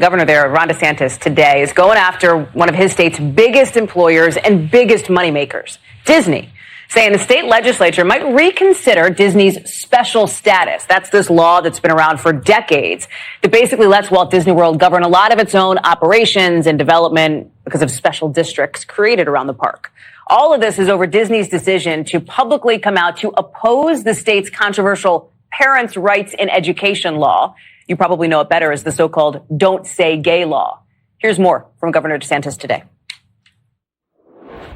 Governor there, Ron DeSantis, today is going after one of his state's biggest employers and biggest moneymakers, Disney, saying the state legislature might reconsider Disney's special status. That's this law that's been around for decades that basically lets Walt Disney World govern a lot of its own operations and development because of special districts created around the park. All of this is over Disney's decision to publicly come out to oppose the state's controversial parents' rights in education law. You probably know it better as the so-called Don't Say Gay law. Here's more from Governor DeSantis today.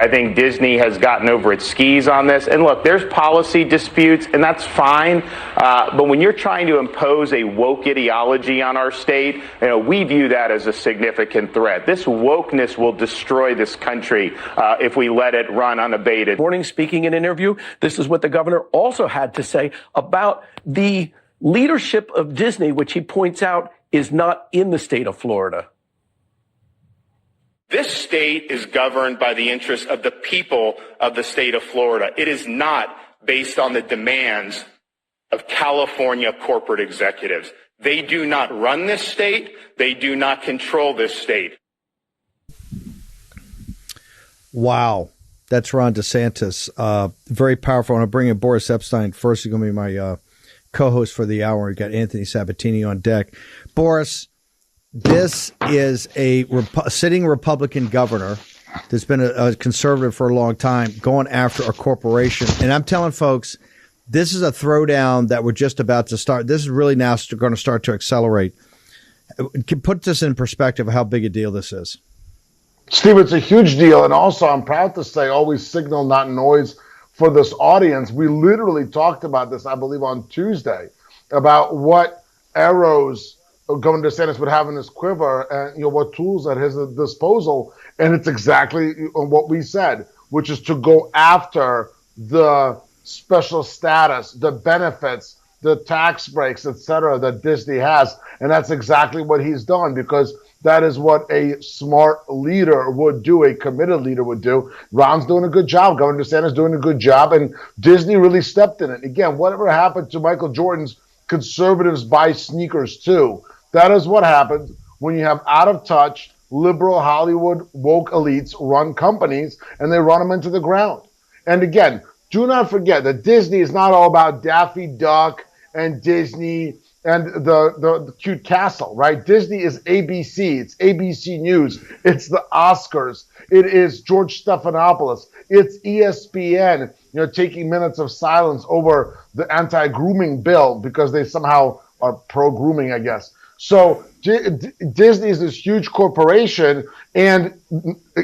I think Disney has gotten over its skis on this. And look, there's policy disputes, and that's fine. But when you're trying to impose a woke ideology on our state, we view that as a significant threat. This wokeness will destroy this country if we let it run unabated. Morning, speaking in an interview, this is what the governor also had to say about the leadership of Disney, which he points out is not in the state of Florida. This state is governed by the interests of the people of the state of Florida. It is not based on the demands of California corporate executives. They do not run this state. They do not control this state. Wow. That's Ron DeSantis. Very powerful. I want to bring in Boris Epstein. First, he's going to be my co-host for the hour. We've got Anthony Sabatini on deck. Boris, this is a sitting Republican governor that's been a conservative for a long time going after a corporation. And I'm telling folks, this is a throwdown that we're just about to start. This is really now going to start to accelerate. Put this in perspective of how big a deal this is. Steve, it's a huge deal. And also, I'm proud to say, always signal, not noise for this audience. We literally talked about this, I believe, on Tuesday, about what arrows Governor DeSantis would have in his quiver and what tools at his disposal. And it's exactly what we said, which is to go after the special status, the benefits, the tax breaks, et cetera, that Disney has. And that's exactly what he's done, because that is what a smart leader would do, a committed leader would do. Ron's doing a good job. Governor DeSantis doing a good job. And Disney really stepped in it. Again, whatever happened to Michael Jordan's conservatives buy sneakers too? That is what happens when you have out-of-touch, liberal Hollywood woke elites run companies, and they run them into the ground. And again, do not forget that Disney is not all about Daffy Duck and Disney and the cute castle, right? Disney is ABC. It's ABC News. It's the Oscars. It is George Stephanopoulos. It's ESPN, taking minutes of silence over the anti-grooming bill because they somehow are pro-grooming, I guess. So Disney is this huge corporation, and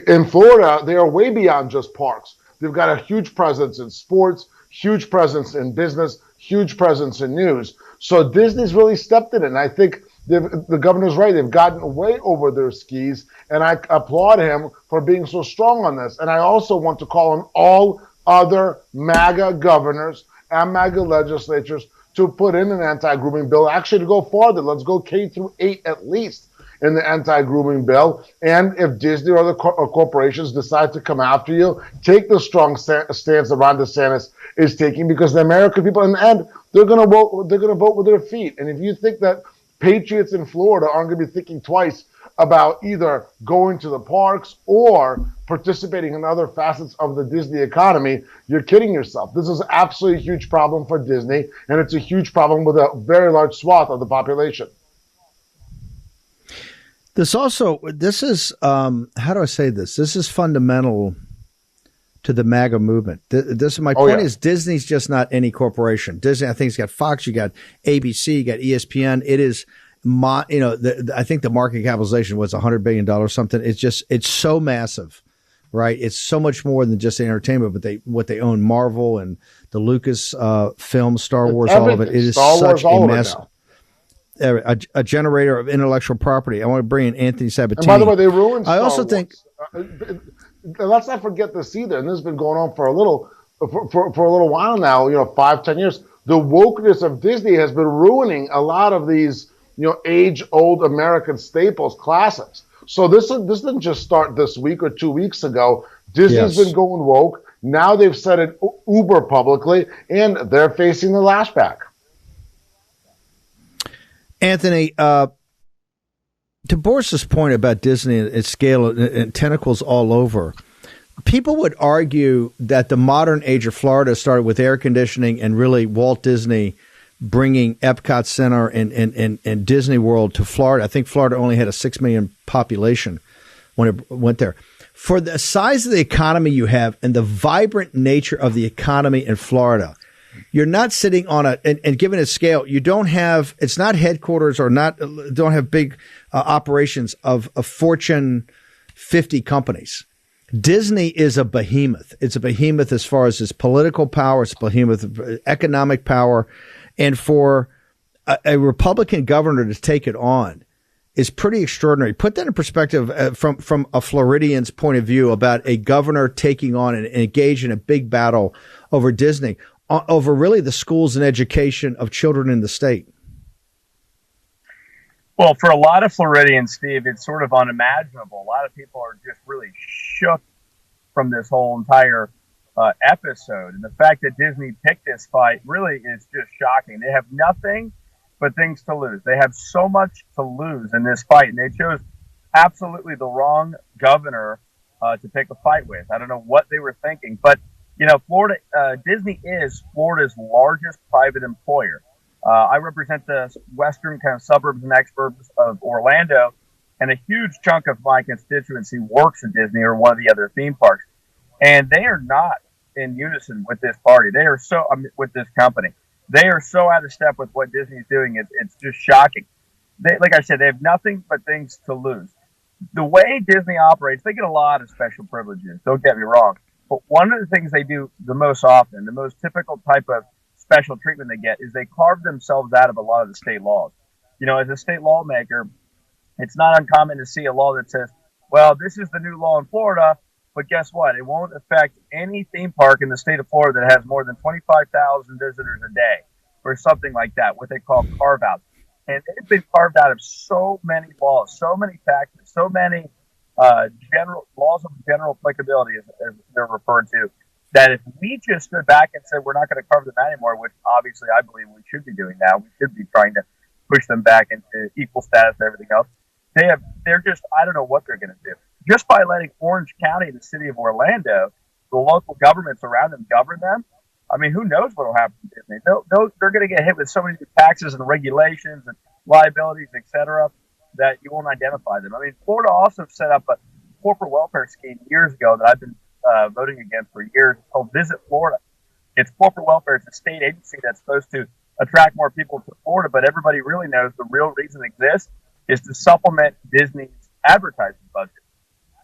in Florida, they are way beyond just parks. They've got a huge presence in sports, huge presence in business, huge presence in news. So Disney's really stepped in it, and I think the governor's right. They've gotten way over their skis, and I applaud him for being so strong on this. And I also want to call on all other MAGA governors and MAGA legislatures to put in an anti-grooming bill, actually to go farther. Let's go K through 8 at least in the anti-grooming bill. And if Disney or the corporations decide to come after you, take the strong stance that Ron DeSantis is taking, because the American people, in the end, they're going to vote. They're going to vote with their feet. And if you think that patriots in Florida aren't going to be thinking twice about either going to the parks or participating in other facets of the Disney economy, you're kidding yourself. This is absolutely a huge problem for Disney, and it's a huge problem with a very large swath of the population. This is, how do I say this? This is fundamental to the MAGA movement. My point is Disney's just not any corporation. Disney, I think it's got Fox, you got ABC, you got ESPN. It is, I think the market capitalization was $100 billion something. It's so massive, right? It's so much more than just entertainment, but what they own, Marvel and the Lucas film, Star Wars, all of it. It is such a mess. A generator of intellectual property. I want to bring in Anthony Sabatini. And by the way, they ruined Star I also Wars. think. Let's not forget this either. And this has been going on for a little while now. 5-10 years. The wokeness of Disney has been ruining a lot of these age-old American staples, classics. So this didn't just start this week or 2 weeks ago. Disney's been going woke. Now they've said it uber publicly, and they're facing the lashback. Anthony, to Boris's point about Disney and its scale and tentacles all over, people would argue that the modern age of Florida started with air conditioning and really Walt Disney bringing Epcot Center and Disney World to Florida. I think Florida only had a 6 million population when it went there. For the size of the economy you have and the vibrant nature of the economy in Florida, you're not sitting on and given its scale, you don't have, it's not headquarters or don't have big operations of Fortune 50 companies. Disney is a behemoth. It's a behemoth as far as its political power. It's a behemoth of economic power. And for a Republican governor to take it on is pretty extraordinary. Put that in perspective from a Floridian's point of view about a governor taking on and engage in a big battle over Disney, over really the schools and education of children in the state. Well, for a lot of Floridians, Steve, it's sort of unimaginable. A lot of people are just really shook from this whole entire episode. And the fact that Disney picked this fight really is just shocking. They have nothing but things to lose. They have so much to lose in this fight. And they chose absolutely the wrong governor to pick a fight with. I don't know what they were thinking. But, you know, Disney is Florida's largest private employer. I represent the western kind of suburbs and exurbs of Orlando, and a huge chunk of my constituency works at Disney or one of the other theme parks. And they are not in unison with this party. They are with this company. They are so out of step with what Disney is doing. It's just shocking. Like I said, they have nothing but things to lose. The way Disney operates, they get a lot of special privileges. Don't get me wrong. But one of the things they do the most often, the most typical type of special treatment they get, is they carve themselves out of a lot of the state laws. You know, as a state lawmaker, it's not uncommon to see a law that says, well, this is the new law in Florida, but guess what? It won't affect any theme park in the state of Florida that has more than 25,000 visitors a day or something like that, what they call carve-outs. And they've been carved out of so many laws, so many taxes, so many general laws of general applicability, as they're referred to, that if we just stood back and said we're not going to cover them anymore, which obviously I believe we should be doing now, we should be trying to push them back into equal status and everything else. They're just, I don't know what they're going to do. Just by letting Orange County, the city of Orlando, the local governments around them govern them, I mean, who knows what will happen to Disney? They're going to get hit with so many taxes and regulations and liabilities, et cetera, that you won't identify them. I mean, Florida also set up a corporate welfare scheme years ago that I've been voting against for years. It's called Visit Florida. It's corporate welfare. It's a state agency that's supposed to attract more people to Florida, but everybody really knows the real reason it exists is to supplement Disney's advertising budget.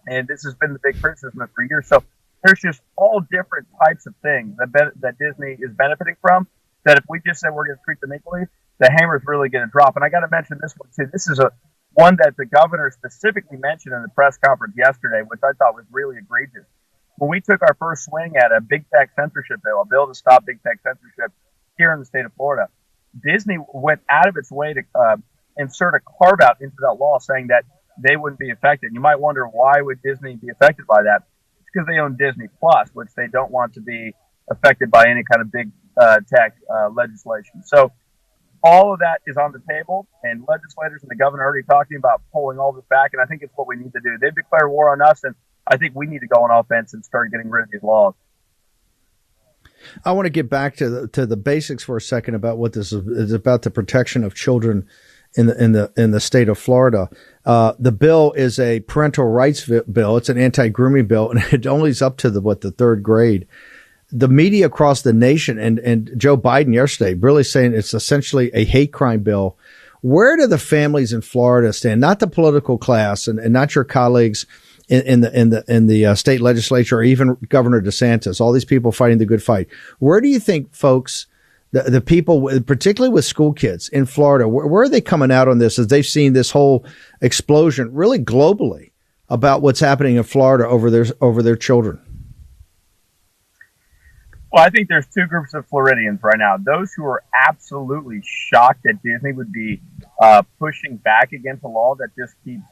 And this has been the big criticism for years. So there's just all different types of things that Disney is benefiting from, that if we just said we're going to treat them equally, the hammer's really going to drop. And I got to mention this one too. This is one that the governor specifically mentioned in the press conference yesterday, which I thought was really egregious. When we took our first swing at a big tech censorship bill, a bill to stop big tech censorship here in the state of Florida, Disney went out of its way to insert a carve out into that law saying that they wouldn't be affected. You might wonder, why would Disney be affected by that? It's because they own Disney Plus, which they don't want to be affected by any kind of big tech legislation. So all of that is on the table, and legislators and the governor are already talking about pulling all this back, and I think it's what we need to do. They've declared war on us, and I think we need to go on offense and start getting rid of these laws. I want to get back to the basics for a second about what this is about, the protection of children in the state of Florida. The bill is a parental rights bill. It's an anti-grooming bill, and it only is up to the third grade. The media across the nation and Joe Biden yesterday really saying it's essentially a hate crime bill. Where do the families in Florida stand? Not the political class and not your colleagues in the state legislature or even Governor DeSantis, all these people fighting the good fight. Where do you think folks, the people, particularly with school kids in Florida, where are they coming out on this as they've seen this whole explosion really globally about what's happening in Florida over their children? Well, I think there's two groups of Floridians right now. Those who are absolutely shocked that Disney would be pushing back against a law that just keeps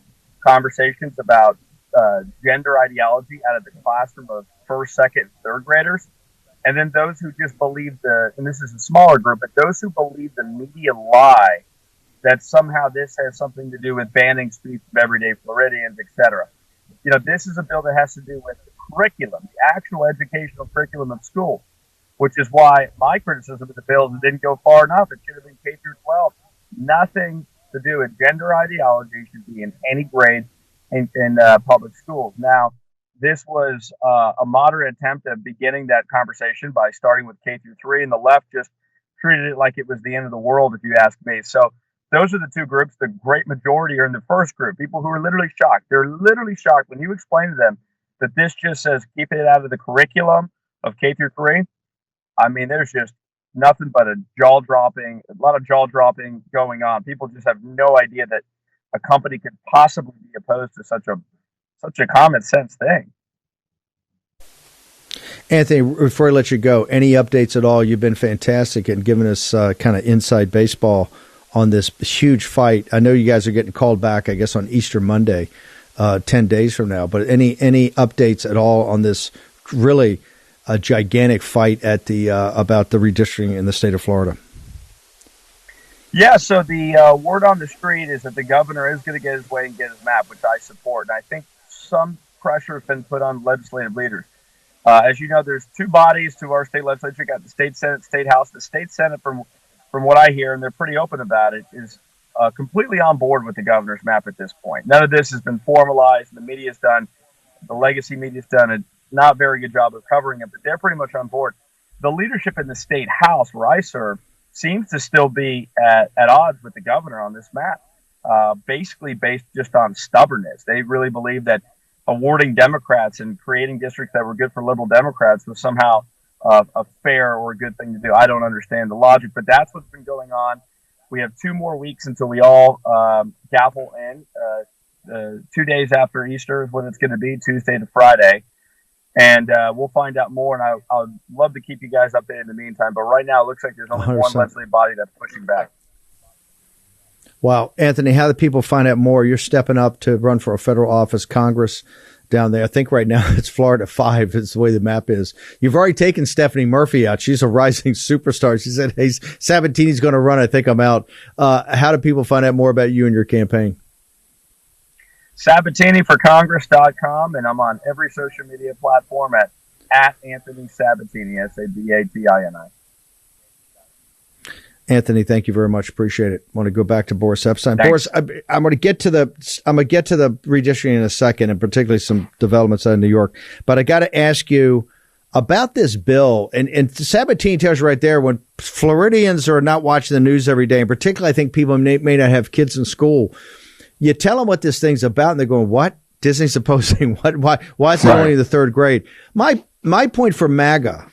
conversations about gender ideology out of the classroom of first, second, and third graders. And then those who just believe and this is a smaller group, but those who believe the media lie that somehow this has something to do with banning speech from everyday Floridians, etc. This is a bill that has to do with the curriculum, the actual educational curriculum of school, which is why my criticism of the bill is it didn't go far enough. It should have been K through 12. Nothing to do with gender ideology should be in any grade in public schools. Now, this was a moderate attempt at beginning that conversation by starting with K through 3, and the left just treated it like it was the end of the world, if you ask me. So those are the two groups. The great majority are in the first group, people who are literally shocked. They're literally shocked when you explain to them that this just says keep it out of the curriculum of K through 3. I mean, there's just nothing but a lot of jaw dropping going on. People just have no idea that a company could possibly be opposed to such a common sense thing. Anthony, before I let you go, any updates at all? You've been fantastic in giving us kind of inside baseball on this huge fight. I know you guys are getting called back, I guess, on Easter Monday, 10 days from now. But any updates at all on this really gigantic fight at the about the redistricting in the state of Florida? Yeah, so the word on the street is that the governor is going to get his way and get his map, which I support. And I think some pressure has been put on legislative leaders. As you know, there's two bodies to our state legislature. You got the state Senate, state House. The state Senate, from what I hear, and they're pretty open about it, is completely on board with the governor's map at this point. None of this has been formalized. The media's done, the legacy media's done a not very good job of covering it, but they're pretty much on board. The leadership in the state House, where I serve, seems to still be at odds with the governor on this map, basically based just on stubbornness. They really believe that awarding Democrats and creating districts that were good for liberal Democrats was somehow a fair or a good thing to do. I don't understand the logic, but that's what's been going on. We have 2 more weeks until we all gavel in. 2 days after Easter is when it's going to be, Tuesday to Friday. And we'll find out more, and I'd love to keep you guys updated in the meantime. But right now, it looks like there's only 100%. One legislative body that's pushing back. Wow. Anthony, how do people find out more? You're stepping up to run for a federal office, Congress down there. I think right now it's Florida 5. It's the way the map is. You've already taken Stephanie Murphy out. She's a rising superstar. She said, hey, Sabatini's going to run. I think I'm out. How do people find out more about you and your campaign? SabatiniForCongress.com, and I'm on every social media platform at Anthony Sabatini, Sabatini. Anthony, thank you very much. Appreciate it. I want to go back to Boris Epstein. Thanks. Boris, I'm going to get to the redistricting in a second, and particularly some developments out of New York. But I got to ask you about this bill. And Sabatini tells you right there, when Floridians are not watching the news every day, and particularly I think people may not have kids in school, you tell them what this thing's about, and they're going, "What? Disney's opposing what? Why is it only in the third grade?" My point for MAGA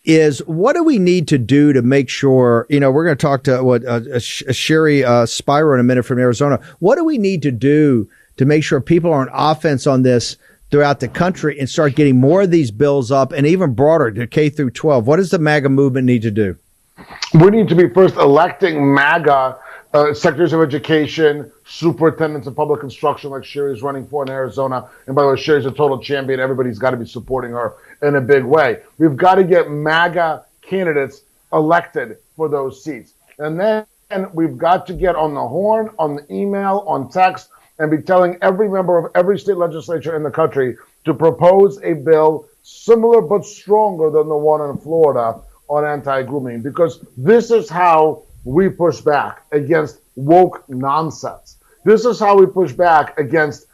is, what do we need to do to make sure, we're going to talk to Sherry Spiro in a minute from Arizona. What do we need to do to make sure people are on offense on this throughout the country and start getting more of these bills up and even broader to K through 12? What does the MAGA movement need to do? We need to be first electing MAGA secretaries of education, superintendents of public instruction, like Sherry's running for in Arizona. And by the way, Sherry's a total champion. Everybody's got to be supporting her in a big way. We've got to get MAGA candidates elected for those seats. And then we've got to get on the horn, on the email, on text, and be telling every member of every state legislature in the country to propose a bill similar but stronger than the one in Florida on anti-grooming. Because this is how we push back against woke nonsense. This is how we push back against,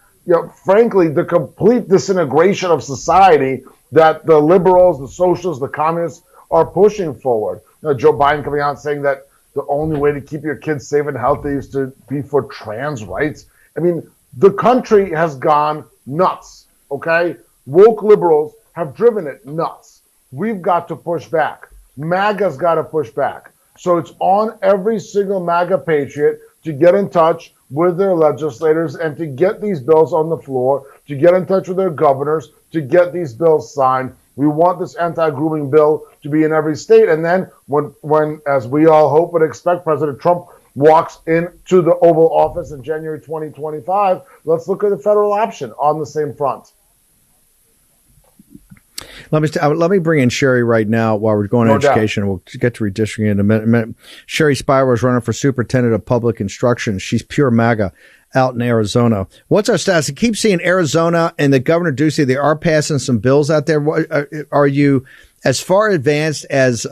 frankly, the complete disintegration of society that the liberals, the socialists, the communists are pushing forward. Joe Biden coming out saying that the only way to keep your kids safe and healthy is to be for trans rights. I mean, the country has gone nuts, okay? Woke liberals have driven it nuts. We've got to push back. MAGA's got to push back. So it's on every single MAGA patriot to get in touch with their legislators and to get these bills on the floor, to get in touch with their governors, to get these bills signed. We want this anti-grooming bill to be in every state. And then when, as we all hope and expect, President Trump walks into the Oval Office in January 2025, let's look at the federal option on the same front. Let me bring in Sherry right now while we're going to education. We'll get to redistricting in a minute. Sherry Spiro is running for superintendent of public instruction. She's pure MAGA out in Arizona. What's our status? I keep seeing Arizona and the Governor Ducey. They are passing some bills out there. Are you as far advanced as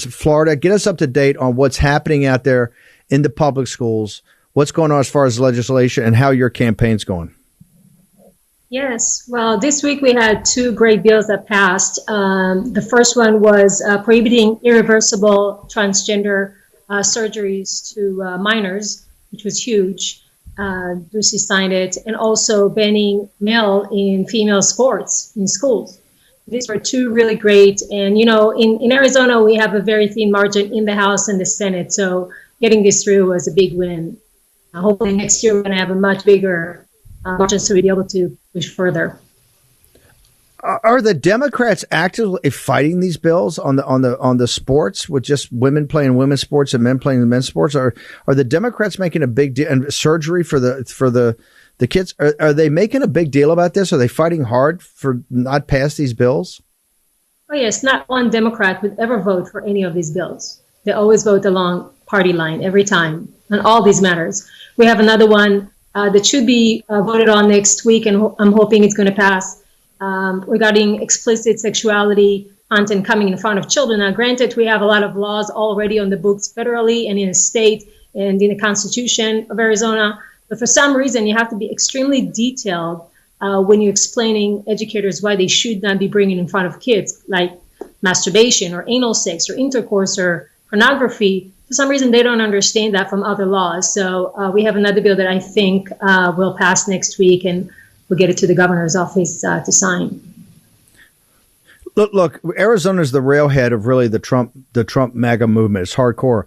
Florida? Get us up to date on what's happening out there in the public schools. What's going on as far as legislation and how your campaign's going? Yes. Well, this week we had two great bills that passed. The first one was prohibiting irreversible transgender surgeries to minors, which was huge. Ducey signed it, and also banning male and female sports in schools. These were two really great. And, in Arizona, we have a very thin margin in the House and the Senate. So getting this through was a big win. Hopefully next year we're going to have a much bigger margin so we'll be able to push further. Are the Democrats actively fighting these bills on the sports with just women playing women's sports and men playing men's sports? Are the Democrats making a big deal and surgery for the kids? Are they making a big deal about this? Are they fighting hard for not pass these bills? Oh yes, not one Democrat would ever vote for any of these bills. They always vote along party line every time on all these matters. We have another one that should be voted on next week, and I'm hoping it's going to pass, regarding explicit sexuality content coming in front of children. Now, granted, we have a lot of laws already on the books federally and in the state and in the Constitution of Arizona, but for some reason, you have to be extremely detailed when you're explaining educators why they should not be bringing in front of kids, like masturbation or anal sex or intercourse or pornography. For some reason, they don't understand that from other laws. So we have another bill that I think will pass next week, and we'll get it to the governor's office to sign. Look, Arizona is the railhead of really the Trump MAGA movement. It's hardcore.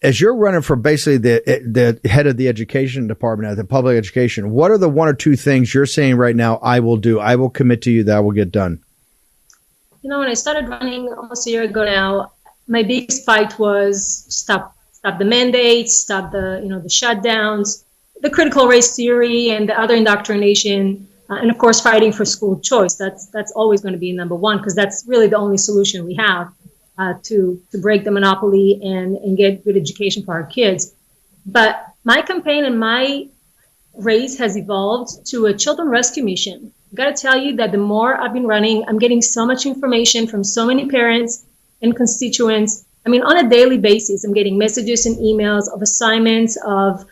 As you're running for basically the head of the education department at the public education, what are the one or two things you're saying right now I will do? I will commit to you that I will get done. When I started running almost a year ago now, my biggest fight was stop the mandates, stop the shutdowns, the critical race theory and the other indoctrination, and of course fighting for school choice. That's always going to be number one, because that's really the only solution we have to break the monopoly and get good education for our kids. But my campaign and my race has evolved to a children rescue mission. I've got to tell you that the more I've been running, I'm getting so much information from so many parents and constituents. I mean, on a daily basis, I'm getting messages and emails of assignments, of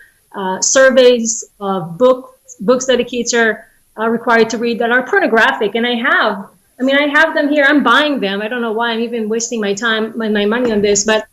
surveys, of books that the kids are required to read that are pornographic. And I have them here. I'm buying them. I don't know why I'm even wasting my time, my money on this. But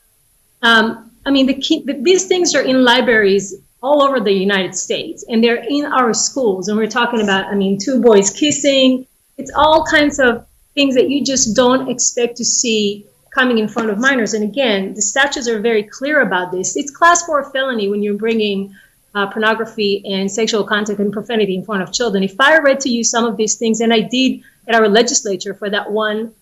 these things are in libraries all over the United States, and they're in our schools. And we're talking about, two boys kissing. It's all kinds of things that you just don't expect to see coming in front of minors. And again, the statutes are very clear about this. It's class 4 felony when you're bringing pornography and sexual content and profanity in front of children. If I read to you some of these things, and I did at our legislature for that one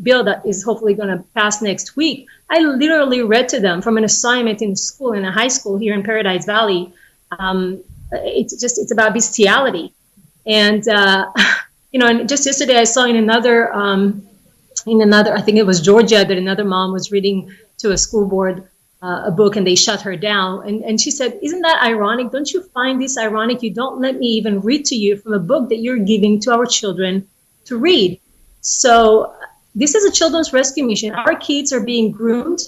bill that is hopefully going to pass next week, I literally read to them from an assignment in school, in a high school here in Paradise Valley. It's about bestiality. And, and just yesterday I saw in another, I think it was Georgia, that another mom was reading to a school board a book, and they shut her down. And she said, "Isn't that ironic? Don't you find this ironic? You don't let me even read to you from a book that you're giving to our children to read." So this is a children's rescue mission. Our kids are being groomed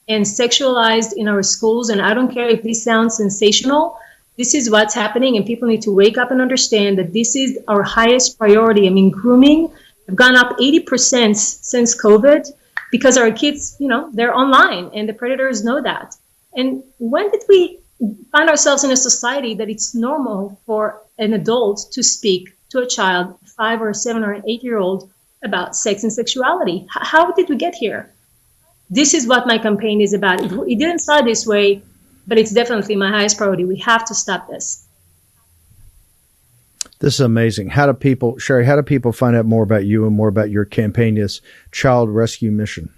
and sexualized in our schools. And I don't care if this sounds sensational. This is what's happening. And people need to wake up and understand that this is our highest priority. Grooming have gone up 80% since COVID, because our kids, they're online, and the predators know that. And when did we find ourselves in a society that it's normal for an adult to speak to a child, 5 or 7 or 8-year-old, about sex and sexuality? How did we get here? This is what my campaign is about. It didn't start this way, but it's definitely my highest priority. We have to stop this. This is amazing. Sherry, how do people find out more about you and more about your campaign, this child rescue mission?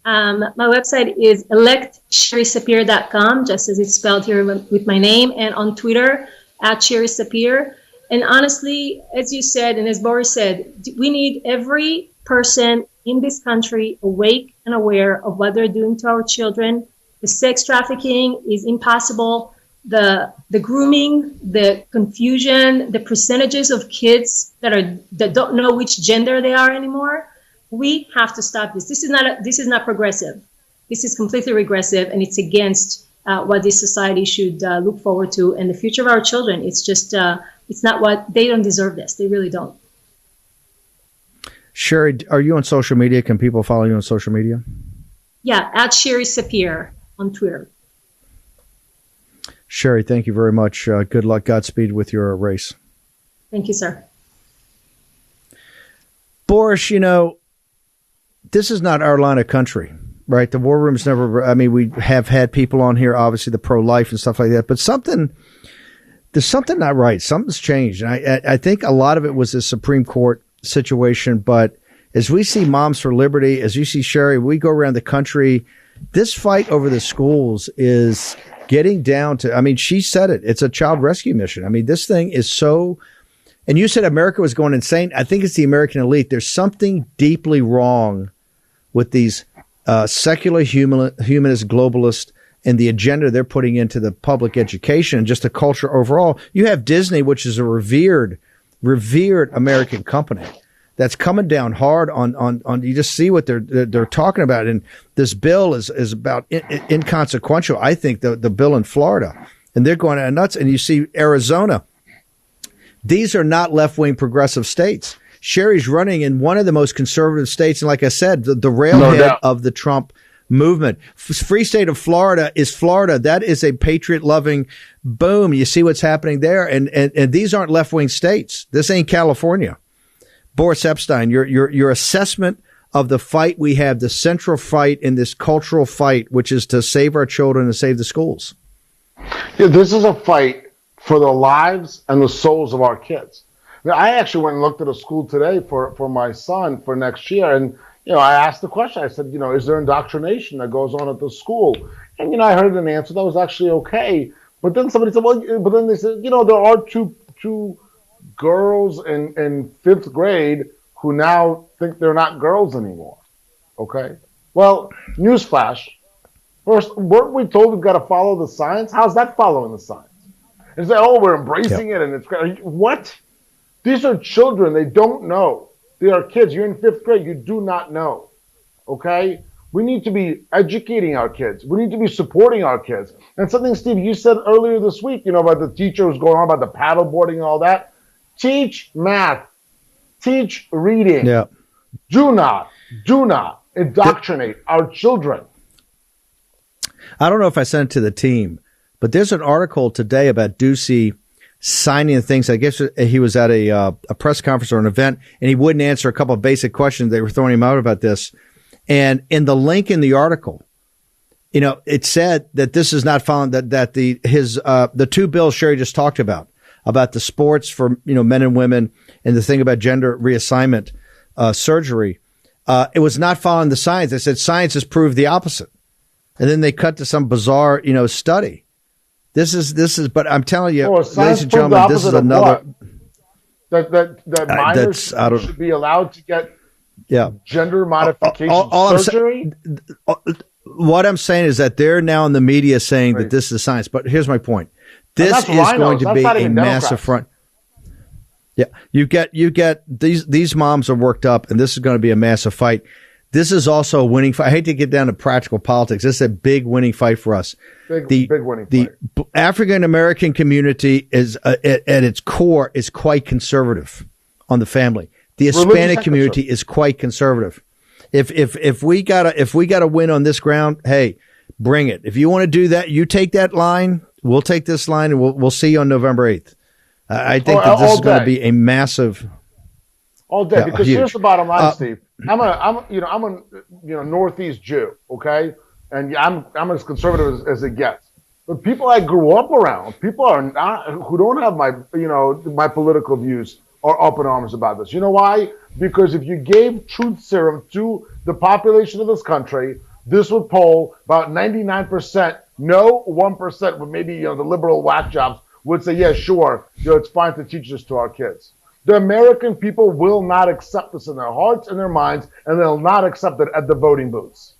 My website is electsherrysapir.com, just as it's spelled here with my name, and on Twitter @SherrySapir. And honestly, as you said, and as Boris said, we need every person in this country awake and aware of what they're doing to our children. The sex trafficking is impossible. The grooming, the confusion, the percentages of kids that don't know which gender they are anymore. We have to stop this. This is not progressive. This is completely regressive, and it's against what this society should look forward to, and the future of our children. It's just it's not what they don't deserve. This, they really don't. Sherry, are you on social media? Can people follow you on social media? Yeah, at Sherry Sapir on Twitter. Sherry, thank you very much. Good luck. Godspeed with your race. Thank you, sir. Boris, this is not our line of country, right? The war room's never, we have had people on here, obviously the pro-life and stuff like that, but there's something not right. Something's changed. And I think a lot of it was the Supreme Court situation, but as we see Moms for Liberty, as you see Sherry, we go around the country, this fight over the schools is getting down to, she said it, it's a child rescue mission. This thing is so, and you said America was going insane. I think it's the American elite. There's something deeply wrong with these secular humanist globalists and the agenda they're putting into the public education and just the culture overall. You have Disney, which is a revered American company that's coming down hard on you just see what they're talking about. And this bill is about inconsequential. I think the bill in Florida, and they're going nuts. And you see Arizona. These are not left-wing progressive states. Sherry's running in one of the most conservative states. And like I said, the railhead of the Trump movement. Free state of Florida is Florida. That is a patriot-loving boom. You see what's happening there. And these aren't left-wing states. This ain't California. Boris Epstein, your assessment of the fight we have, the central fight in this cultural fight, which is to save our children and save the schools. Yeah, this is a fight for the lives and the souls of our kids. I actually went and looked at a school today for my son for next year, and I asked the question. I said, is there indoctrination that goes on at the school? And I heard an answer that was actually okay. But then somebody said, but then they said, there are two girls in fifth grade who now think they're not girls anymore. Okay. Well, newsflash. First, weren't we told we've got to follow the science? How's that following the science? And say, we're embracing it and it's great. What? These are children. They don't know. They are kids. You're in fifth grade. You do not know. Okay? We need to be educating our kids. We need to be supporting our kids. And something, Steve, you said earlier this week, about the teacher who's going on about the paddle boarding and all that. Teach math. Teach reading. Yeah. Do not indoctrinate our children. I don't know if I sent it to the team, but there's an article today about Ducey signing things. I guess he was at a press conference or an event, and he wouldn't answer a couple of basic questions. They were throwing him out about this. And in the link in the article, it said that this is not following that the two bills Sherry just talked about the sports for men and women and the thing about gender reassignment surgery. It was not following the science. They said science has proved the opposite. And then they cut to some bizarre, study. This is, but I'm telling you, ladies and gentlemen, this is another. That minors should be allowed to get gender modification surgery? What I'm saying is that they're now in the media saying that this is science. But here's my point. This is going to be a massive front. Yeah, you get these moms are worked up, and this is going to be a massive fight. This is also a winning fight. I hate to get down to practical politics. This is a big winning fight for us. Big winning fight. The African American community is at its core is quite conservative on the family. The Hispanic community is quite conservative. If we gotta win on this ground, hey, bring it. If you want to do that, you take that line. We'll take this line, and we'll see you on November 8th. I think that this is going to be a massive. All day, because here's the bottom line, Steve. I'm a Northeast Jew, okay, and I'm as conservative as it gets. But people I grew up around, people are not who don't have my political views are up in arms about this. You know why? Because if you gave truth serum to the population of this country, this would poll about 99% no, 1% with maybe the liberal whack jobs would say, yeah, sure, it's fine to teach this to our kids. The American people will not accept this in their hearts and their minds, and they'll not accept it at the voting booths.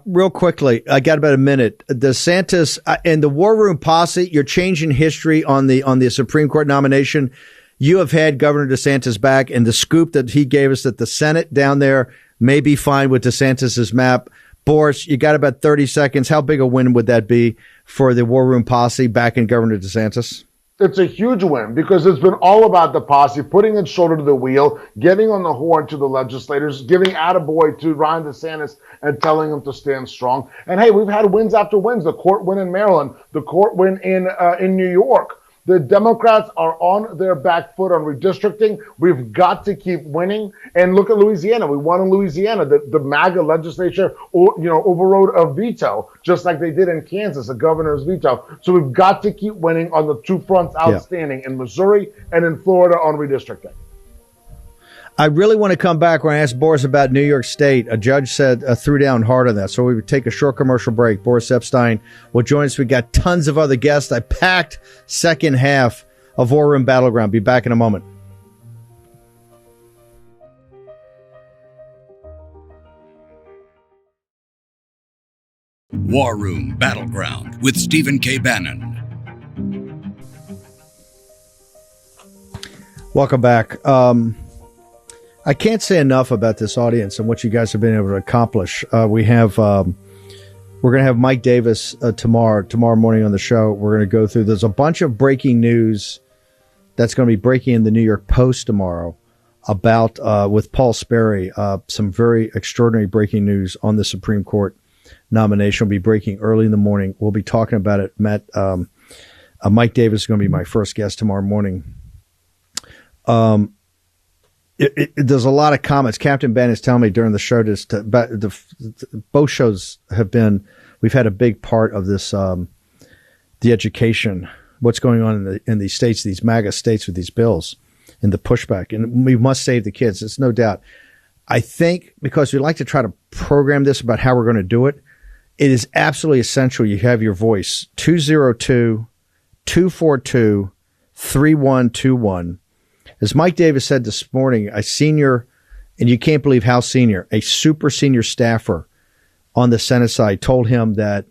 Real quickly, I got about a minute. DeSantis and the War Room posse, you're changing history on the Supreme Court nomination. You have had Governor DeSantis back, and the scoop that he gave us that the Senate down there may be fine with DeSantis's map. Boris, you got about 30 seconds. How big a win would that be for the War Room posse back in Governor DeSantis? It's a huge win because it's been all about the posse putting its shoulder to the wheel, getting on the horn to the legislators, giving attaboy to Ron DeSantis and telling him to stand strong. And hey, we've had wins after wins. The court win in Maryland, the court win in New York. The Democrats are on their back foot on redistricting. We've got to keep winning. And look at Louisiana. We won in Louisiana. The MAGA legislature, overrode a veto, just like they did in Kansas, a governor's veto. So we've got to keep winning on the two fronts outstanding in Missouri and in Florida on redistricting. I really want to come back when I asked Boris about New York State. A judge said threw down hard on that. So we would take a short commercial break. Boris Epstein will join us. We got tons of other guests. I packed second half of War Room Battleground. Be back in a moment. War Room Battleground with Stephen K. Bannon. Welcome back. I can't say enough about this audience and what you guys have been able to accomplish. We're going to have Mike Davis tomorrow morning on the show. We're going to go through. There's a bunch of breaking news that's going to be breaking in the New York Post tomorrow about with Paul Sperry. Some very extraordinary breaking news on the Supreme Court nomination will be breaking early in the morning. We'll be talking about it. Mike Davis is going to be my first guest tomorrow morning. There's a lot of comments. Captain Ben is telling me during the show both shows we've had a big part of this, the education, what's going on in these states, these MAGA states with these bills and the pushback. And we must save the kids. It's no doubt. I think because we like to try to program this about how we're going to do it, it is absolutely essential you have your voice. 202-242-3121. As Mike Davis said this morning, a senior, and you can't believe how senior, a super senior staffer on the Senate side told him that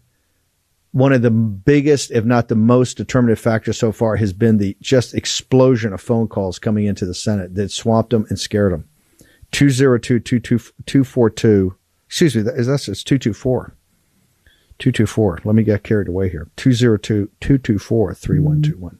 one of the biggest, if not the most determinative factors so far has been the just explosion of phone calls coming into the Senate that swamped him and scared him. 202-242, excuse me, it's 224. 224. Let me get carried away here. 202-224-3121.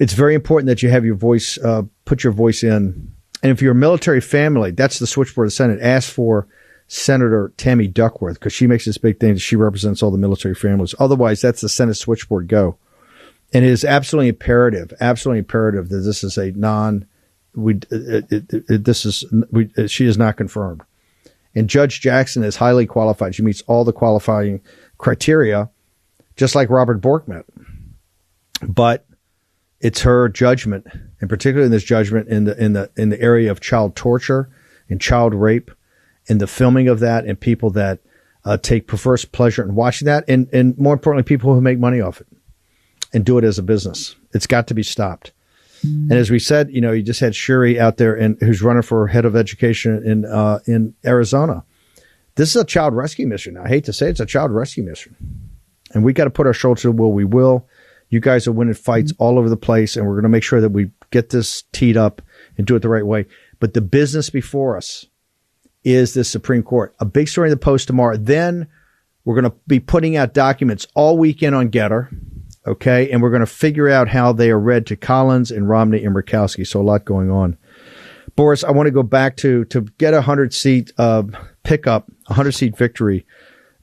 It's very important that you have your voice, put your voice in. And if you're a military family, that's the switchboard of the Senate. Ask for Senator Tammy Duckworth because she makes this big thing that she represents all the military families. Otherwise, that's the Senate switchboard go. And it is absolutely imperative that this is a she is not confirmed. And Judge Jackson is highly qualified. She meets all the qualifying criteria, just like Robert Bork met. But it's her judgment, and particularly in this judgment in the area of child torture and child rape, and the filming of that, and people that take perverse pleasure in watching that, and more importantly, people who make money off it and do it as a business. It's got to be stopped. And as we said, you just had Shuri out there who's running for head of education in Arizona. This is a child rescue mission. I hate to say it's a child rescue mission, and we got to put our shoulder to the wheel. We will. You guys are winning fights all over the place, and we're going to make sure that we get this teed up and do it the right way. But the business before us is the Supreme Court. A big story in the Post tomorrow. Then we're going to be putting out documents all weekend on Getter, okay? And we're going to figure out how they are read to Collins and Romney and Murkowski. So a lot going on. Boris, I want to go back to get a 100-seat pickup, a 100-seat victory,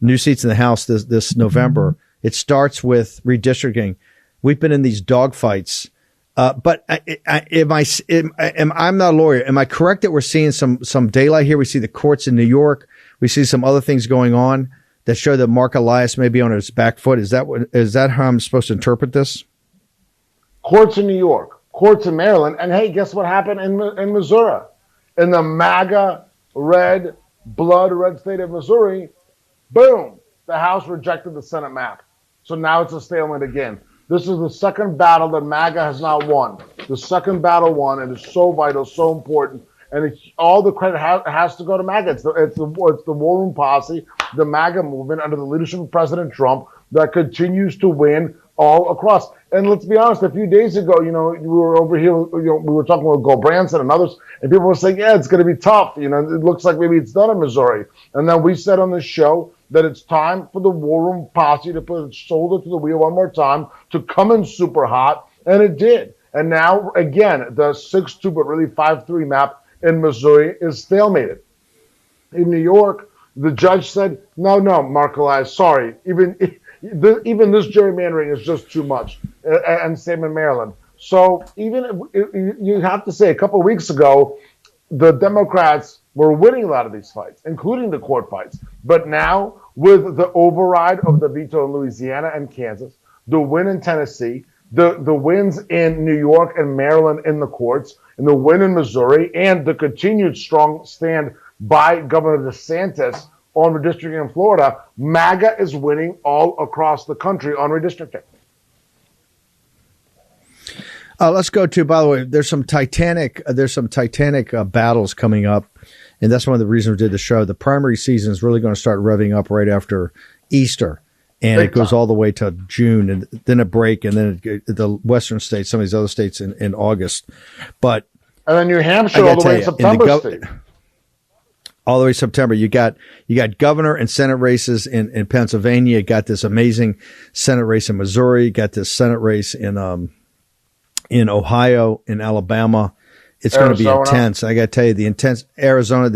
new seats in the House this November. It starts with redistricting. We've been in these dogfights, but I'm not a lawyer. Am I correct that we're seeing some daylight here? We see the courts in New York. We see some other things going on that show that Mark Elias may be on his back foot. Is that how I'm supposed to interpret this? Courts in New York, courts in Maryland, and hey, guess what happened in Missouri? In the MAGA blood red state of Missouri, boom, the House rejected the Senate map. So now it's a stalemate again. This is the second battle that MAGA has not won. The second battle won, and it's so vital, so important. And all the credit has to go to MAGA. It's the War Room Posse, the MAGA movement under the leadership of President Trump that continues to win all across. And let's be honest, a few days ago, we were over here, we were talking with Branson and others, and people were saying, yeah, it's going to be tough. It looks like maybe it's done in Missouri. And then we said on the show that it's time for the War Room Posse to put its shoulder to the wheel one more time, to come in super hot, and it did. And now, again, the 6-2 but really 5-3 map in Missouri is stalemated. In New York, the judge said, no, Mark, sorry, even this gerrymandering is just too much, and same in Maryland. So you have to say, a couple of weeks ago, the Democrats were winning a lot of these fights, including the court fights. But now, with the override of the veto in Louisiana and Kansas, the win in Tennessee, the wins in New York and Maryland in the courts, and the win in Missouri, and the continued strong stand by Governor DeSantis on redistricting in Florida, MAGA is winning all across the country on redistricting. Let's go to, by the way, there's some Titanic battles coming up, and that's one of the reasons we did the show. The primary season is really going to start revving up right after Easter, and it goes all the way to June, and then a break, and then the western states, some of these other states in August. And then New Hampshire all the way in September. All the way to September. You got governor and Senate races in Pennsylvania. You got this amazing Senate race in Missouri. You got this Senate race in Ohio, in Alabama. It's going to be intense. I got to tell you, the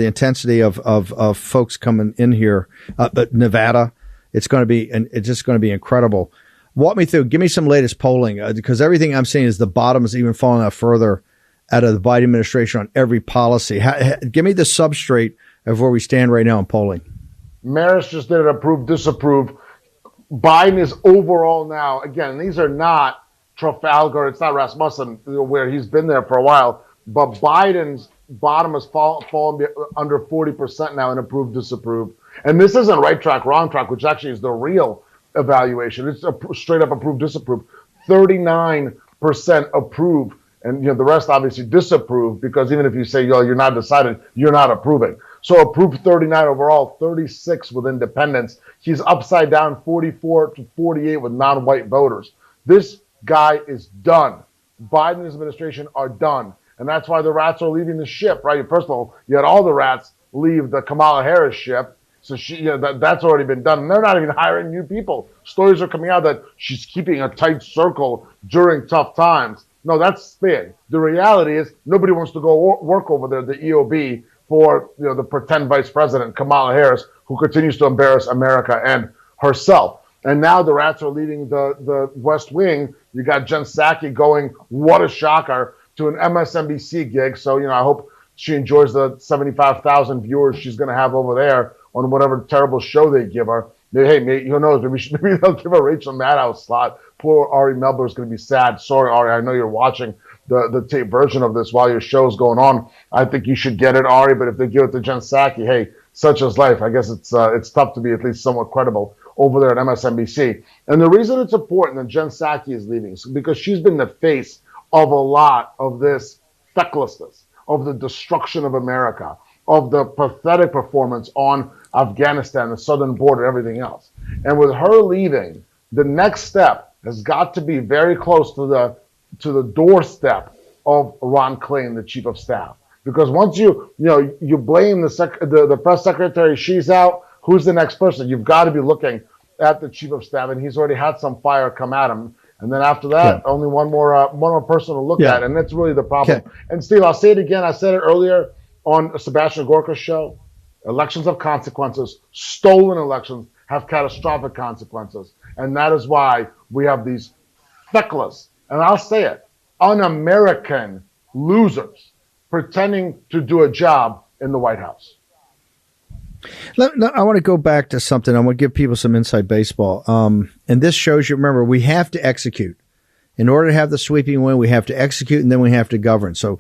intensity of folks coming in here, but Nevada, it's just going to be incredible. Walk me through. Give me some latest polling, because everything I'm seeing is the bottom is even falling out further out of the Biden administration on every policy. Give me the substrate of where we stand right now in polling. Maris just did it, approve, disapprove. Biden is overall now, again, these are not Trafalgar, it's not Rasmussen, where he's been there for a while, but Biden's bottom has fallen under 40% now in approve, disapprove. And this isn't right track, wrong track, which actually is the real evaluation. It's straight up approve, disapprove. 39% approve, and the rest obviously disapprove, because even if you say you're not decided, you're not approving. So approved 39 overall, 36 with independents. He's upside down 44 to 48 with non-white voters. This guy is done. Biden and his administration are done. And that's why the rats are leaving the ship, right? First of all, you had all the rats leave the Kamala Harris ship. So that's already been done. And they're not even hiring new people. Stories are coming out that she's keeping a tight circle during tough times. No, that's spin. The reality is nobody wants to go work over there, the EOB, for the pretend vice president, Kamala Harris, who continues to embarrass America and herself. And now the rats are leaving the West Wing. You got Jen Psaki going, what a shocker, to an MSNBC gig. So, I hope she enjoys the 75,000 viewers she's going to have over there on whatever terrible show they give her. Hey, who knows? Maybe they'll give her Rachel Maddow slot. Poor Ari Melber is going to be sad. Sorry, Ari, I know you're watching the tape version of this while your show's going on. I think you should get it, Ari, but if they give it to Jen Psaki, hey, such is life. I guess it's tough to be at least somewhat credible over there at MSNBC. And the reason it's important that Jen Psaki is leaving is because she's been the face of a lot of this fecklessness, of the destruction of America, of the pathetic performance on Afghanistan, the southern border, everything else. And with her leaving, the next step has got to be very close to the doorstep of Ron Klain, the chief of staff. Because once you blame the press secretary, she's out, who's the next person? You've got to be looking at the chief of staff, and he's already had some fire come at him. And then after that, only one more person to look at, and that's really the problem. And Steve, I'll say it again. I said it earlier on Sebastian Gorka's show. Elections have consequences. Stolen elections have catastrophic consequences. And that is why we have these feckless, and I'll say it, un-American losers pretending to do a job in the White House. I want to go back to something. I want to give people some inside baseball. And this shows you, remember, we have to execute. In order to have the sweeping win, we have to execute, and then we have to govern. So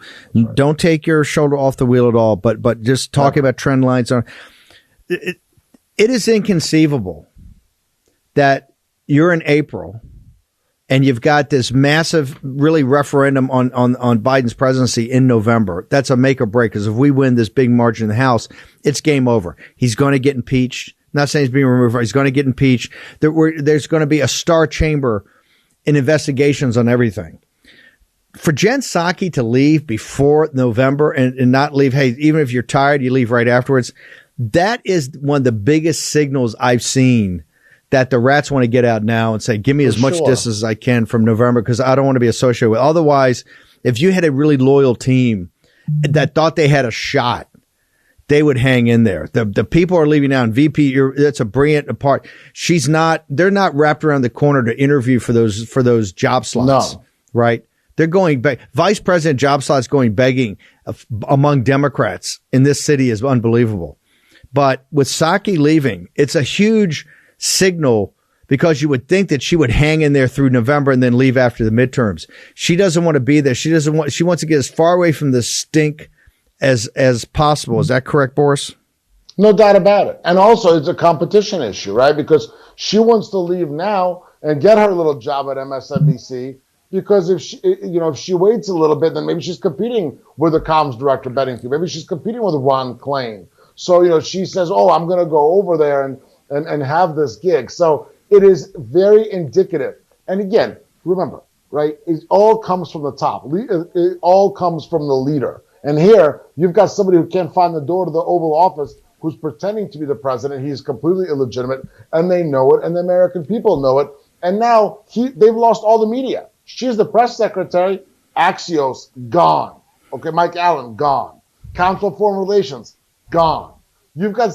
don't take your shoulder off the wheel at all, but just talking about trend lines. It is inconceivable that you're in April and you've got this massive, really referendum on Biden's presidency in November. That's a make or break, because if we win this big margin in the House, it's game over. He's going to get impeached. Not saying he's being removed. He's going to get impeached. There's going to be a star chamber in investigations on everything. For Jen Psaki to leave before November and not leave, hey, even if you're tired, you leave right afterwards. That is one of the biggest signals I've seen that the rats want to get out now and say, give me as much distance as I can from November, because I don't want to be associated with. Otherwise, if you had a really loyal team that thought they had a shot, they would hang in there. The people are leaving now, and VP, that's a brilliant part. They're not wrapped around the corner to interview for those job slots. No. Right? They're going back. Vice President job slots going begging among Democrats in this city is unbelievable. But with Psaki leaving, it's a huge signal, because you would think that she would hang in there through November and then leave after the midterms. She doesn't want to be there. She wants to get as far away from the stink as possible. Is that correct, Boris? No doubt about it. And also it's a competition issue, right? Because she wants to leave now and get her little job at MSNBC, because if she waits a little bit, then maybe she's competing with the comms director Bennington. Maybe she's competing with Ron Klain. So, she says, oh, I'm going to go over there and have this gig. So it is very indicative. And again, remember, right, it all comes from the top. It all comes from the leader. And here, you've got somebody who can't find the door to the Oval Office, who's pretending to be the president. He's completely illegitimate, and they know it, and the American people know it. And now they've lost all the media. She's the press secretary. Axios, gone. Okay, Mike Allen, gone. Council of Foreign Relations, gone. You've got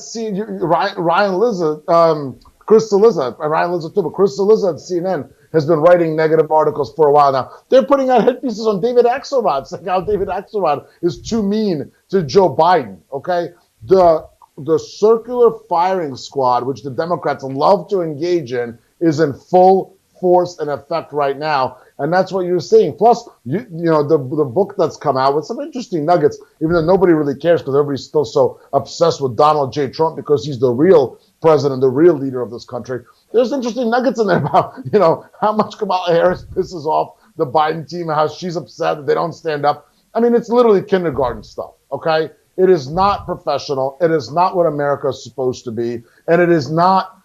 Ryan Lizard, Chris Cillizza, and Ryan Lizard too, but Chris Cillizza at CNN has been writing negative articles for a while now. They're putting out hit pieces on David Axelrod, saying how David Axelrod is too mean to Joe Biden, okay? The circular firing squad, which the Democrats love to engage in, is in full force and effect right now. And that's what you're seeing. Plus, the book that's come out with some interesting nuggets, even though nobody really cares because everybody's still so obsessed with Donald J. Trump because he's the real president, the real leader of this country. There's interesting nuggets in there about, how much Kamala Harris pisses off the Biden team, how she's upset that they don't stand up. I mean, it's literally kindergarten stuff, okay? It is not professional. It is not what America is supposed to be. And it is not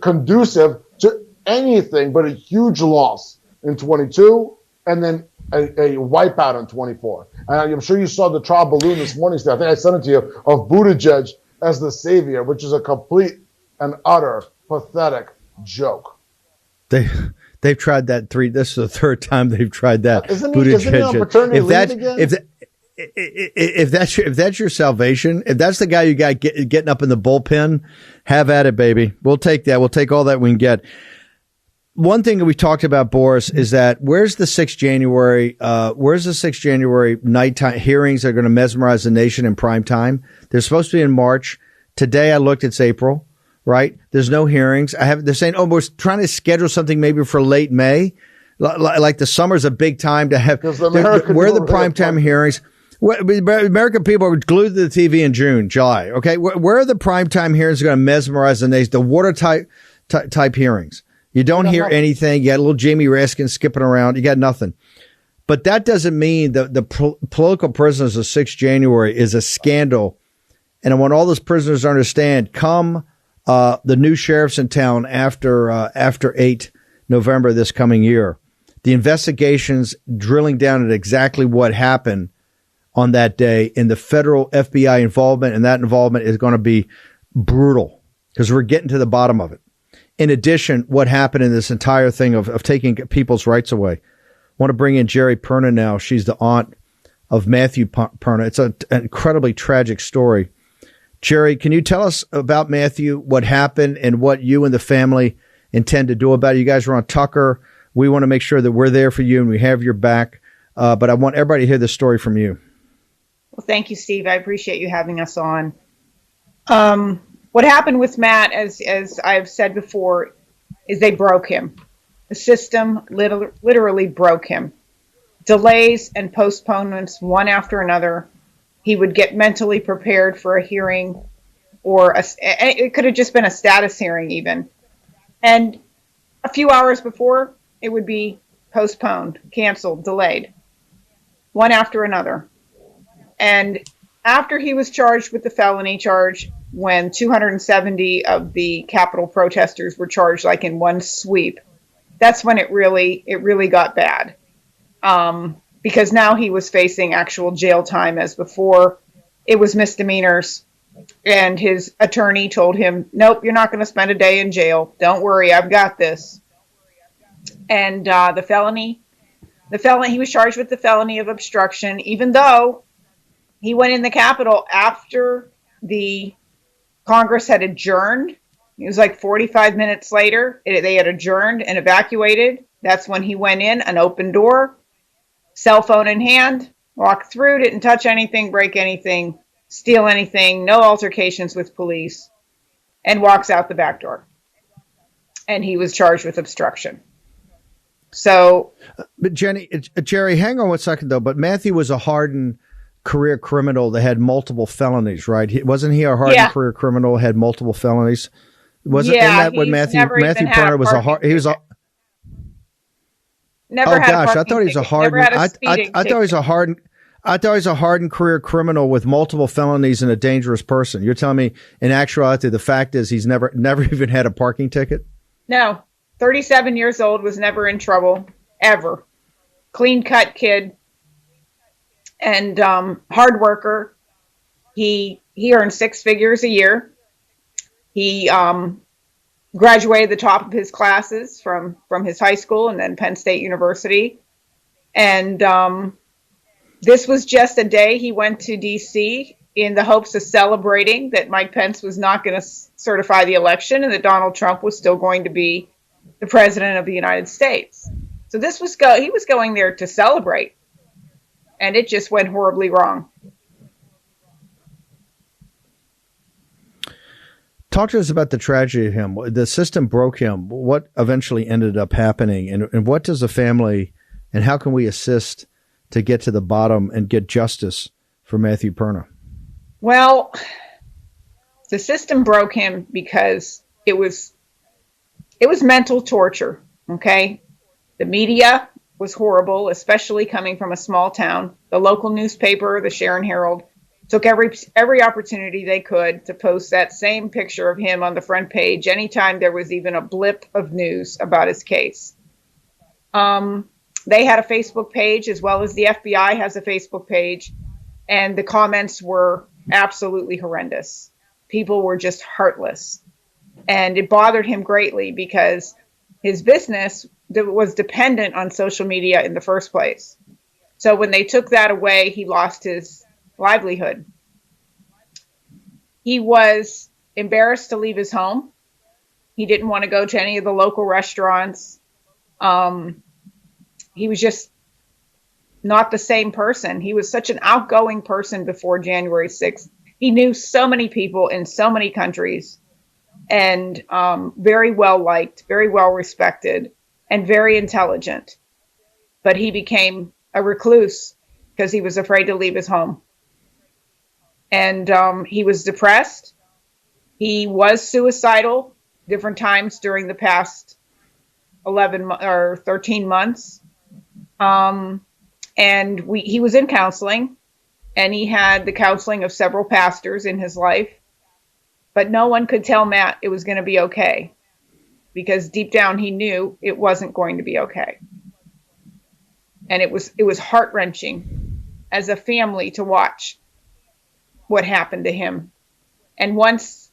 conducive to anything but a huge loss in 22 and then a wipeout in 24. And I'm sure you saw the trial balloon this morning, Steve. I think I sent it to you, of Buttigieg as the savior, which is a complete and utter pathetic joke. They've tried that this is the third time they've tried that. Isn't he on paternity leave again? If that's your salvation, if that's the guy you got getting up in the bullpen, have at it, baby. We'll take that. We'll take all that we can get. One thing that we talked about, Boris, is that where's the 6th January nighttime hearings that are going to mesmerize the nation in prime time? They're supposed to be in March. Today I looked, it's April, right? There's no hearings. They're saying, we're trying to schedule something maybe for late May. Like the summer's a big time to have. Where are the prime time hearings? American people are glued to the TV in June, July. Okay. Where are the prime time hearings going to mesmerize the nation? The water type hearings. You don't hear anything. You got a little Jamie Raskin skipping around. You got nothing. But that doesn't mean that the political prisoners of 6th January is a scandal. And I want all those prisoners to understand, come the new sheriffs in town after 8 November this coming year, the investigations drilling down at exactly what happened on that day and the federal FBI involvement, and that involvement is going to be brutal because we're getting to the bottom of it. In addition, what happened in this entire thing of taking people's rights away. I want to bring in Jerry Perna now. She's the aunt of Matthew Perna. It's an incredibly tragic story. Jerry, can you tell us about Matthew, what happened, and what you and the family intend to do about it? You guys are on Tucker. We want to make sure that we're there for you and we have your back. But I want everybody to hear this story from you. Well, thank you, Steve. I appreciate you having us on. What happened with Matt, as I've said before, is they broke him. The system literally broke him. Delays and postponements, one after another. He would get mentally prepared for a hearing, or it could have just been a status hearing even. And a few hours before, it would be postponed, canceled, delayed, one after another. And after he was charged with the felony charge, when 270 of the Capitol protesters were charged like in one sweep, that's when it really got bad. Because now he was facing actual jail time, as before it was misdemeanors. And his attorney told him, nope, you're not going to spend a day in jail. Don't worry, I've got this. And the felony, he was charged with the felony of obstruction, even though he went in the Capitol after the Congress had adjourned. It was like 45 minutes later. They had adjourned and evacuated. That's when he went in, an open door, cell phone in hand, walked through, didn't touch anything, break anything, steal anything, no altercations with police, and walks out the back door. And he was charged with obstruction. So, but Jerry, hang on one second though. But Matthew was a hardened career criminal that had multiple felonies, right? Wasn't he a hardened career criminal, had multiple felonies? Wasn't that what Matthew Perner was Never had gosh, a I thought he was a hardened. I thought he was a hardened. I thought he was a hardened career criminal with multiple felonies and a dangerous person. You're telling me, in actuality, the fact is he's never even had a parking ticket? No. 37 years old, was never in trouble, ever. Clean-cut kid and hard worker. He earned 6 figures a year. He graduated the top of his classes from his high school and then Penn State University. And this was just a day he went to D.C. in the hopes of celebrating that Mike Pence was not going to certify the election and that Donald Trump was still going to be the president of the United States. So this was he was going there to celebrate, and it just went horribly wrong. Talk to us about the tragedy of him. The system broke him. What eventually ended up happening, and what does the family, and how can we assist to get to the bottom and get justice for Matthew Perna? Well, the system broke him because it was mental torture, okay? The media was horrible, especially coming from a small town. The local newspaper, the Sharon Herald, took every opportunity they could to post that same picture of him on the front page anytime there was even a blip of news about his case. They had a Facebook page, as well as the FBI has a Facebook page, and the comments were absolutely horrendous. People were just heartless. And it bothered him greatly because his business was dependent on social media in the first place. So when they took that away, he lost his livelihood. He was embarrassed to leave his home. He didn't want to go to any of the local restaurants. He was just not the same person. He was such an outgoing person before January 6th. He knew so many people in so many countries, and very well liked, very well respected, and very intelligent. But he became a recluse because he was afraid to leave his home. And he was depressed. He was suicidal different times during the past 13 months. And he was in counseling, and he had the counseling of several pastors in his life. But no one could tell Matt it was going to be okay, because deep down he knew it wasn't going to be okay. And it was heart-wrenching as a family to watch what happened to him. And once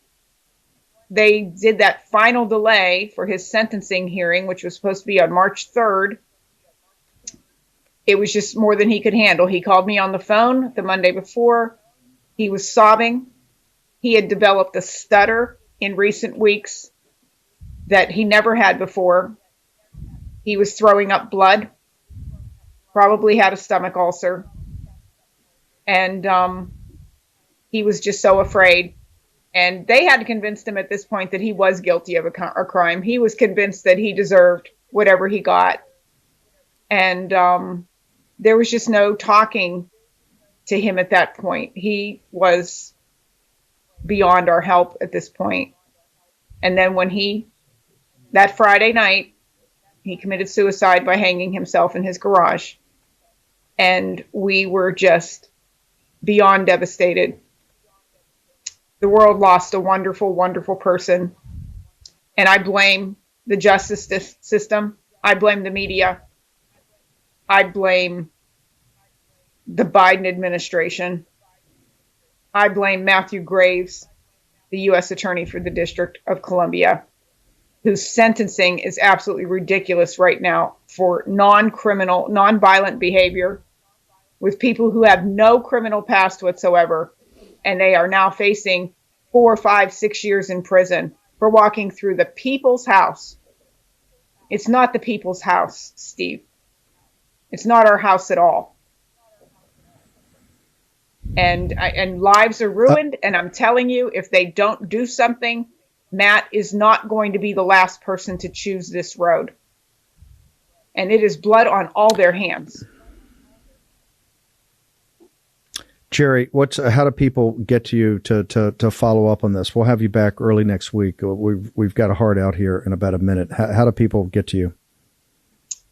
they did that final delay for his sentencing hearing, which was supposed to be on March 3rd, it was just more than he could handle. He called me on the phone the Monday before. He was sobbing. He had developed a stutter in recent weeks that he never had before. He was throwing up blood, probably had a stomach ulcer. And he was just so afraid. And they had convinced him at this point that he was guilty of a crime. He was convinced that he deserved whatever he got. And there was just no talking to him at that point. He was beyond our help at this point. And then when that Friday night, He committed suicide by hanging himself in his garage. And we were just beyond devastated. The world lost a wonderful, wonderful person. And I blame the justice system. I blame the media. I blame the Biden administration. I blame Matthew Graves, the U.S. Attorney for the District of Columbia, whose sentencing is absolutely ridiculous right now for non-criminal, non-violent behavior with people who have no criminal past whatsoever. And they are now facing 4, 5, 6 years in prison for walking through the people's house. It's not the people's house, Steve. It's not our house at all. And lives are ruined. And I'm telling you, if they don't do something, Matt is not going to be the last person to choose this road. And it is blood on all their hands. Jerry, how do people get to you to follow up on this? We'll have you back early next week. We've got a hard out here in about a minute. How do people get to you?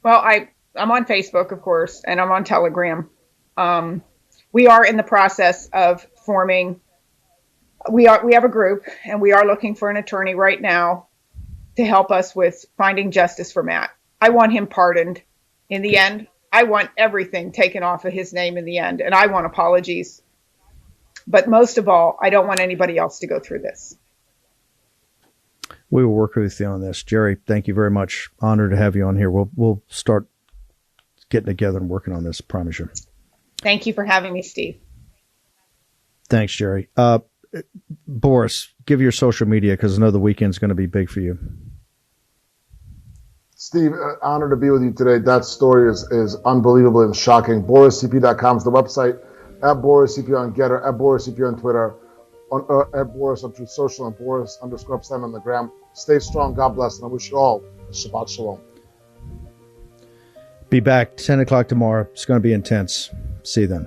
Well, I'm on Facebook, of course, and I'm on Telegram. We are in the process of forming. We have a group, and we are looking for an attorney right now to help us with finding justice for Matt. I want him pardoned in the end. I want everything taken off of his name in the end, and I want apologies. But most of all, I don't want anybody else to go through this. We will work with you on this. Jerry, thank you very much. Honored to have you on here. We'll start getting together and working on this, I promise you. Thank you for having me, Steve. Thanks, Jerry. Boris, give your social media because I know the weekend's going to be big for you. Steve, honored to be with you today. That story is unbelievable and shocking. BorisCP.com is the website. At BorisCP on Getter, at BorisCP on Twitter, at Boris on Truth Social, and Boris_Epstein on the gram. Stay strong. God bless. And I wish you all a Shabbat Shalom. Be back 10 o'clock tomorrow. It's going to be intense. See you then.